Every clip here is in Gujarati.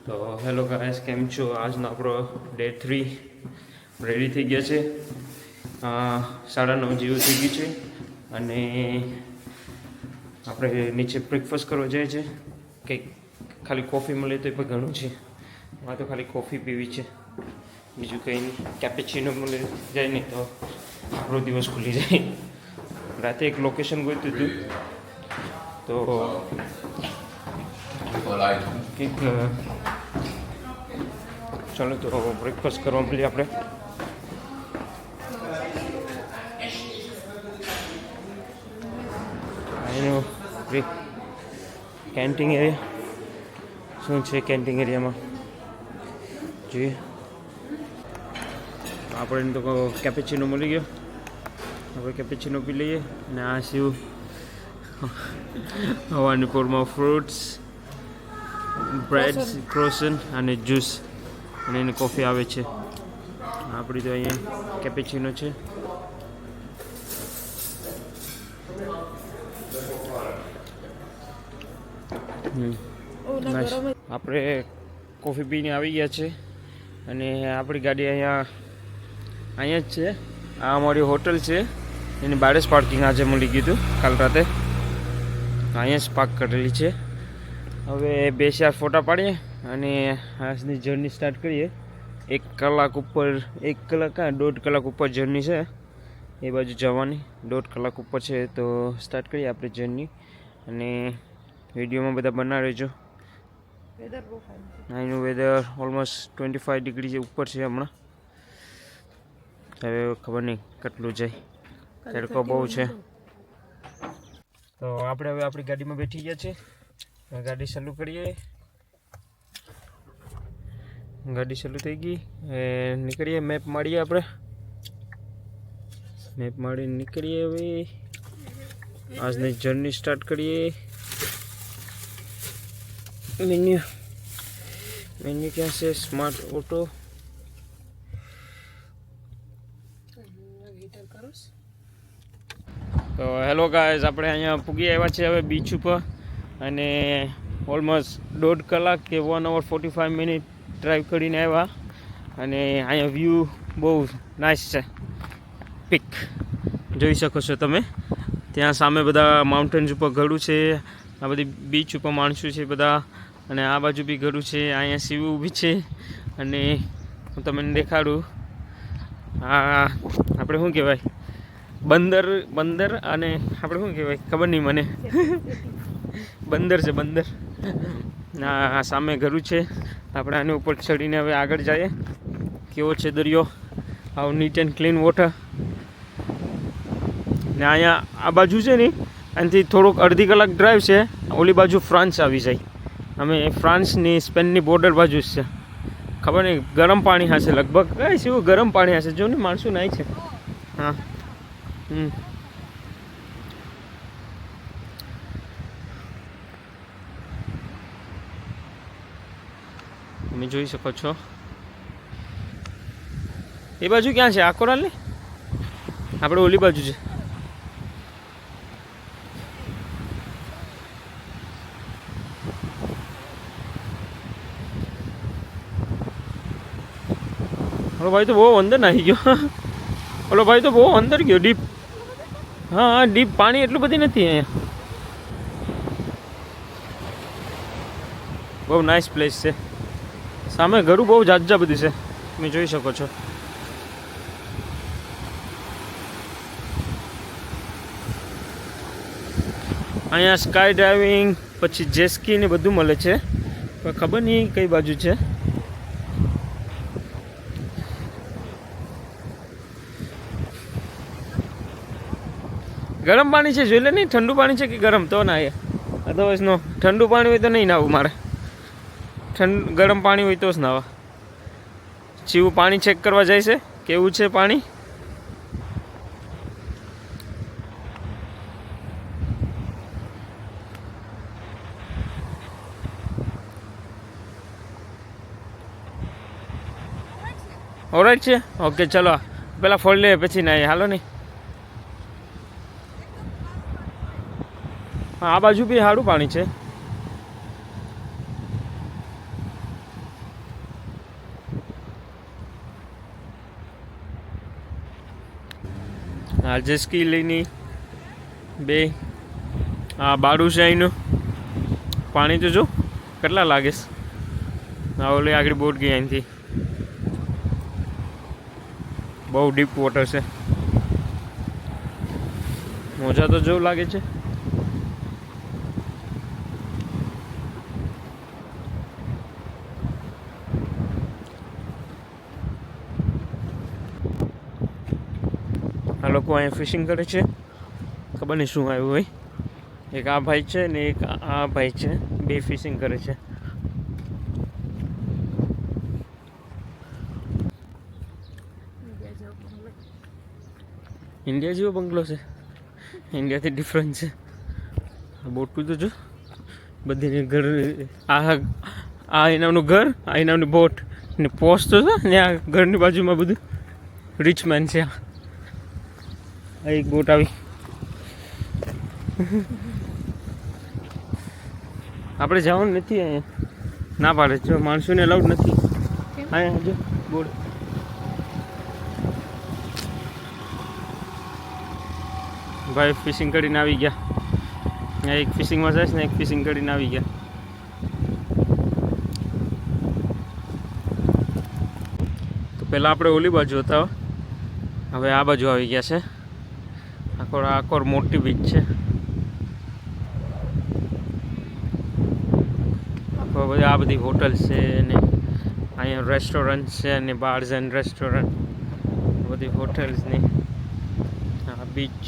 તો હેલો ગાઈસ, કેમ છો? આજનો આપણો ડે 3 રેડી થઈ ગયા છે. 9:30 જેવું થઈ ગયું છે અને આપણે નીચે બ્રેકફાસ્ટ કરવા જાય છે. કંઈક ખાલી કોફી મળે તો પણ ઘણું છે. આ તો ખાલી કોફી પીવી છે, બીજું કંઈ નહીં. કેપેચીનો મળે જાય નહીં તો આપણો દિવસ ખુલી જાય. રાતે એક લોકેશન ગોતું હતું તો કંઈક ચાલો તો બ્રેકફાસ્ટ કરવા મળીએ આપણે. એનું કેન્ટીન એરિયા શું છે? કેન્ટીન એરિયામાં જોઈએ. આપણે તો કેપેચીનો મળી ગયો, આપણે કેપેચીનો પી લઈએ. અને આ શું હવાની પોરમાં ફ્રૂટ્સ, બ્રેડ, ક્રોસન અને જ્યુસ અને એની કોફી આવે છે. આપણી તો અહીંયા કેપેચીનો છે. આપણે કોફી પીને આવી ગયા છે અને આપણી ગાડી અહીંયા જ છે. આ અમારી હોટલ છે, એની બારે જ પાર્કિંગ આજે મળી ગયું હતું કાલ રાતે. અહીંયા જ પાર્ક કરેલી છે. હવે 2-4 ફોટા પાડીએ અને આજની જર્ની સ્ટાર્ટ કરીએ. 1 કલાક ઉપર 1.5 કલાક ઉપર જર્ની છે એ બાજુ જવાની. 1.5 કલાક ઉપર છે તો સ્ટાર્ટ કરીએ આપણે જર્ની. અને વિડીયોમાં બધા બનાવી રહેજો. અહીંનું વેધર ઓલમોસ્ટ 25 ડિગ્રી ઉપર છે હમણાં. હવે ખબર નહીં કેટલું જાય, તડકો બહુ છે. તો આપણે હવે આપણી ગાડીમાં બેઠી ગયા છે. ગાડી ચાલુ કરીએ. ગાડી ચાલુ થઈ ગઈ. નીકળીએ, મેપ મારીએ. આપણે મેપ મારીને નીકળીએ. હવે આજની જર્ની સ્ટાર્ટ કરીએ. મેન્યુ ક્યાં છે? Smart auto. તો હેલો ગાઈઝ, આપણે અહીંયા પૂગી આવ્યા છે હવે બીચ ઉપર. અને ઓલમોસ્ટ 1.5 કલાક કે 1 hour 45 મિનિટ ડ્રાઈવ કરીને આવ્યા. અને અહીંયા વ્યૂ બહુ નાઇસ છે. પીક જોઈ શકો છો તમે. ત્યાં સામે બધા માઉન્ટેન્સ ઉપર ઘડું છે. આ બધી બીચ ઉપર માણસો છે બધા. અને આ બાજુ બી ઘડું છે. અહીંયા સીવી ઊભી છે. અને હું તમને દેખાડું. આ આપણે શું કહેવાય, બંદર અને આપણે શું કહેવાય ખબર નહીં મને. બંદર છે, બંદર. આ સામે ઘરું છે. આપણે આની ઉપર ચડીને હવે આગળ જઈએ. કેવો છે દરિયો, આવું નીટ એન્ડ ક્લીન વોટર. ને અહીંયા આ બાજુ છે ને, આનાથી થોડોક અડધી કલાક ડ્રાઈવ છે. ઓલી બાજુ ફ્રાન્સ આવી જાય. અમે ફ્રાન્સની સ્પેનની બોર્ડર બાજુ જ છે. ખબર નહીં, ગરમ પાણી હશે લગભગ. કઈ શું ગરમ પાણી હશે. જો ને માણસો નાય છે. હા તમે જોઈ શકો છો. એ બાજુ ક્યાં છે? આ કોરાલ ને આપણે ઓલી બાજુ છે. ઓલો ભાઈ તો બહુ અંદર નાખી ગયો. ઓલો ભાઈ તો બહુ અંદર ગયો, ડીપ. હા, ડીપ પાણી એટલું બધી નથી અહીંયા. બહુ નાઇસ પ્લેસ છે. સામે ઘરું બહુ જાજા બધી છે, તમે જોઈ શકો છો. અહીંયા સ્કાય ડાઇવિંગ પછી જેસ્કી ને બધું મળે છે, પણ ખબર નહીં કઈ બાજુ છે. ગરમ પાણી છે, જોઈ લે. નહીં ઠંડુ પાણી છે કે ગરમ તો ના. અધરવાઇઝ નો. ઠંડુ પાણી હોય તો નહીં નાવું મારે. ગરમ પાણી હોય તો જ નાવા. ચીવું પાણી ચેક કરવા જાય છે કેવું છે પાણી. ઓલરાઈટ છે. ઓકે ચલો પેલા ફોડ લે પછી ના. હાલો નહીં. આ બાજુ બી સારું પાણી છે. આ જેસ્કી લઈને બે આ બારું છે અહીંનું પાણી તો જો કેટલા લાગે છે. આ ઓલી આગળ બોટ ગઈ અહીંથી, બહુ ડીપ વોટર છે. મોજા તો જેવું લાગે છે. આ લોકો અહીંયા ફિશિંગ કરે છે, ખબર નહીં શું આવ્યું હોય. એક આ ભાઈ છે ને એક આ ભાઈ છે, બે ફિશિંગ કરે છે. ઇન્ડિયા જેવો બંગલો છે, ઇન્ડિયાથી ડિફરન્ટ છે. બોટું તો જો બધીને ઘર, આ એનાનું ઘર, આ એનાનું બોટ ને પોસ્ટ તો છે ને આ ઘરની બાજુમાં બધું રિચમેન છે. આ એક બોટ આવી. આપણે જવાનું નથી અહીંયા, ના પાડે જો માણસોને અલાઉડ નથી અહીંયા. જો બોટ ભાઈ ફિશિંગ કરીને આવી ગયા. એક ફિશિંગમાં જાય છે ને એક ફિશિંગ કરીને આવી ગયા. તો પહેલાં આપણે ઓલી બાજુ હતા, હવે આ બાજુ આવી ગયા છે. આખોર મોટી બીચ છે. આ બધી હોટલ છે ને અહીંયા રેસ્ટોરન્ટ છે અને બાર્સ એન્ડ રેસ્ટોરન્ટ, બધી હોટલ્સની આ બીચ.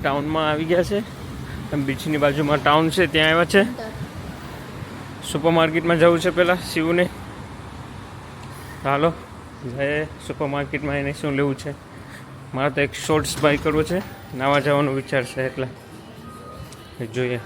ટાઉનમાં આવી ગયા છે, બીચની બાજુમાં ટાઉન છે, ત્યાં આવ્યા છે. સુપર માર્કેટમાં જવું છે પહેલાં શિવને. હાલો જાય સુપર માર્કેટમાં, એને શું લેવું છે. મારે તો એક શોર્ટ્સ બાય કરવો છે, નાવા જવાનો વિચાર છે એટલે જોઈએ.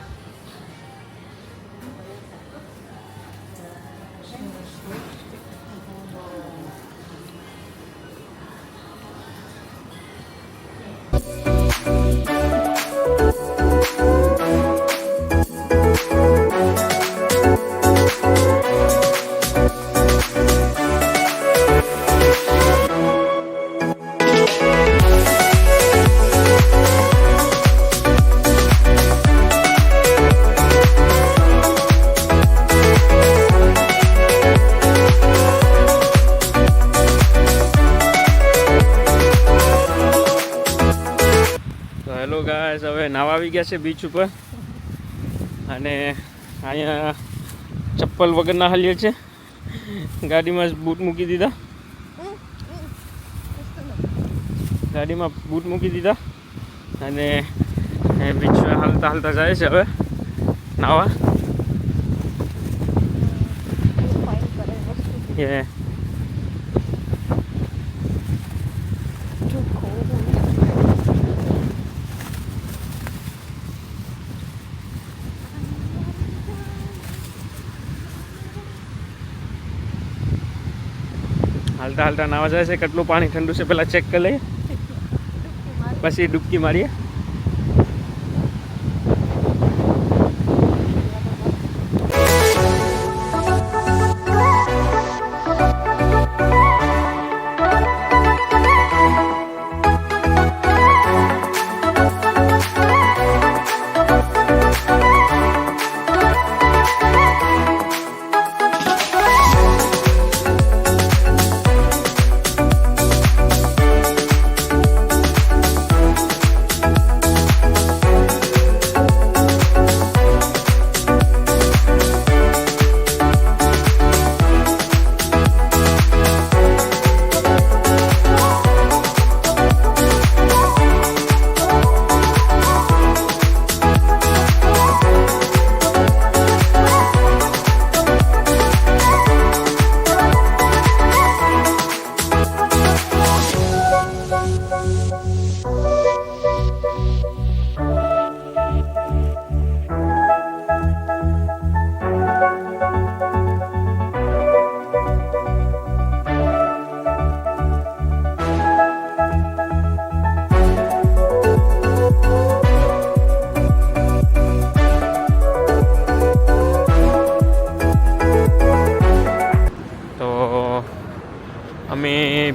હેલો ગાઈસ, હવે નાવા આવી ગયા છે બીચ ઉપર અને અહીંયા ચપ્પલ વગરના હાલીએ છે. ગાડીમાં બૂટ મૂકી દીધા, ગાડીમાં બૂટ મૂકી દીધા અને બીચમાં હાલતા હાલતા જાય છે હવે નાવા. હાલતા હાલતા નાવા જાય છે. કેટલું પાણી ઠંડુ છે પહેલાં ચેક કરી લઈએ, પછી ડૂબકી મારીએ.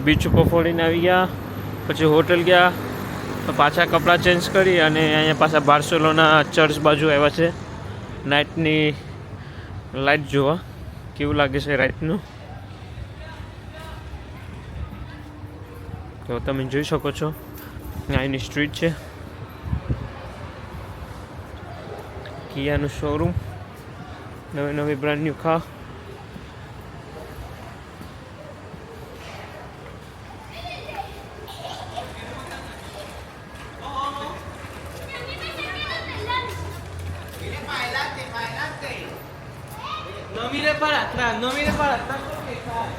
બીચ ઉપર ફરીને આવી ગયા, પછી હોટલ ગયા, તો પાછા કપડાં ચેન્જ કરી અને અહીંયા પાછા બાર્સેલોના ચર્ચ બાજુ આવ્યા છે નાઇટની લાઇટ જોવા કેવું લાગે છે રાઈટનું. તો તમે જોઈ શકો છો અહીંની સ્ટ્રીટ છે, કિયાનું શોરૂમ, નવી નવી brand new car. No mire para atrás, no mire para atrás porque cae.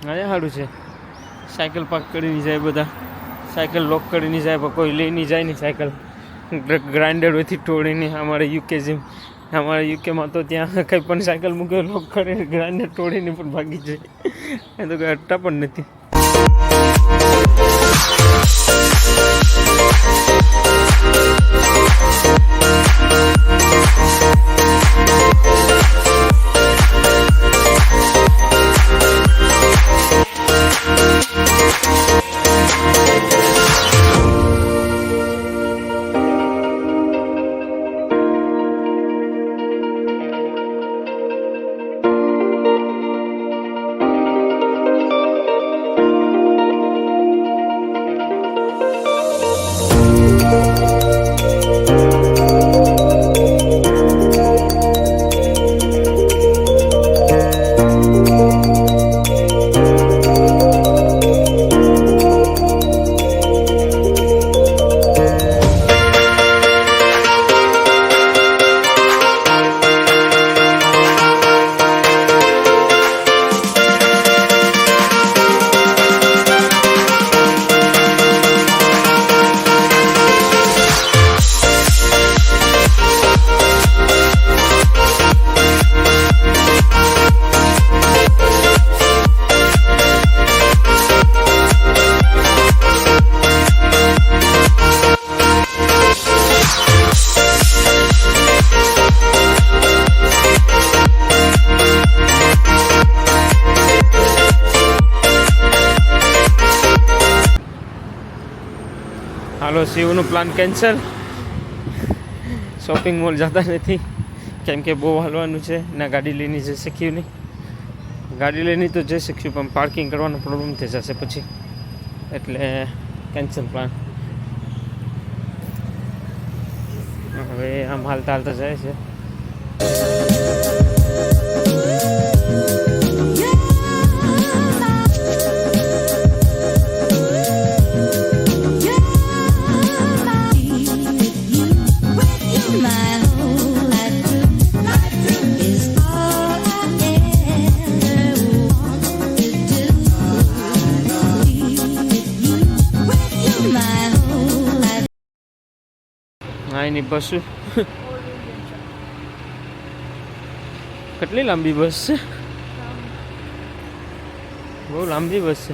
અહીંયા સારું છે, સાયકલ પાર્ક કરીને જાય, બધા સાયકલ લોક કરીને જાય, પણ કોઈ લઈને જાય નહીં સાયકલ, ગ્રાઇન્ડરથી તોડીને. અમારા યુકેમાં તો ત્યાં કંઈ પણ સાયકલ મૂકે લોક કરીને ગ્રાઇન્ડર તોડીને પણ ભાગી જાય, એ તો કંઈ અટતા પણ નથી. હાલો, શિવનું પ્લાન કેન્સલ, શોપિંગ મોલ જતા નથી કેમ કે બહુ હાલવાનું છે, ના ગાડી લઈને જઈ શક્યું નહીં. ગાડી લઈને તો જઈ શકશું પણ પાર્કિંગ કરવાનો પ્રોબ્લેમ થઈ જશે પછી, એટલે કેન્સલ પ્લાન. હવે આમ હાલતા હાલતા જાય છે. એની બસ કેટલી લાંબી બસ છે, બહુ લાંબી બસ છે.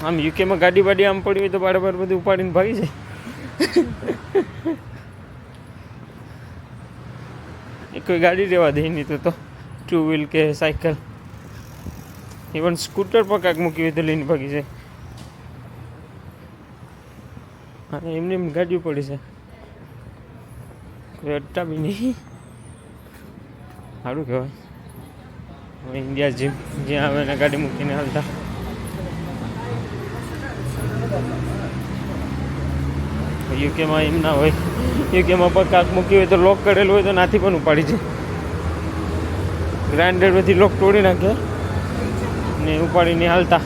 આમ યુકેમાં ગાડી બાડી આમ પડી હોય તો બાર બધું ઉપાડીને ભાગી જાય. એ કોઈ ગાડી રહેવા દે નહીં તો 2 વ્હીલ કે સાયકલ, ઇવન સ્કૂટર પર કાંઈક મૂકી હોય તો લઈને ભાગી જાય. અને એમને એમ ગાડી પડી છે, કોઈ અડતા બી નહીં. સારું કહેવાય. હવે ઇન્ડિયા જીમ જ્યાં આવે એને ગાડી મૂકીને હાલતા. યુકેમાં એમ ના હોય, યુકેમાં પણ કાંક મૂકી હોય તો લોક કરેલું હોય તો નાથી પણ ઉપાડી જાય. ગ્રાઇન્ડર બધી લોક તોડી નાખે ને ઉપાડીને હાલતા.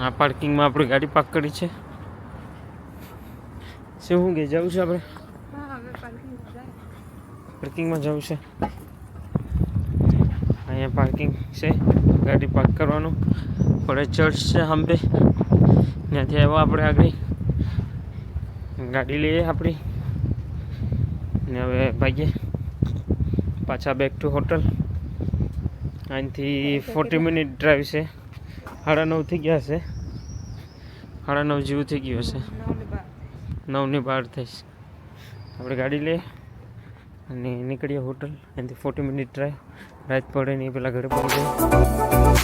આ પાર્કિંગમાં આપણી ગાડી પાર્ક કરી છે. શું કે જવું છે આપણે? પાર્કિંગમાં જવું છે. અહીંયા પાર્કિંગ છે, ગાડી પાર્ક કરવાનું પડે. ચર્ચ છે સાંભે, ત્યાંથી આવ્યા આપણે આગળ ગાડી લઈએ આપણી ને હવે ભાગીએ પાછા બેક ટુ હોટલ. અહીંથી 40 મિનિટ ડ્રાઈવ છે. 9:30 થઈ ગયા છે, 9:30 જેવું થઈ ગયું હશે. 9:12 થઈશ. આપણે ગાડી લઈએ અને નીકળીએ હોટલ. એનાથી 40 મિનિટ ડ્રાઈવ. રાત પડે નહીં પેલા ઘરે પહોંચીએ.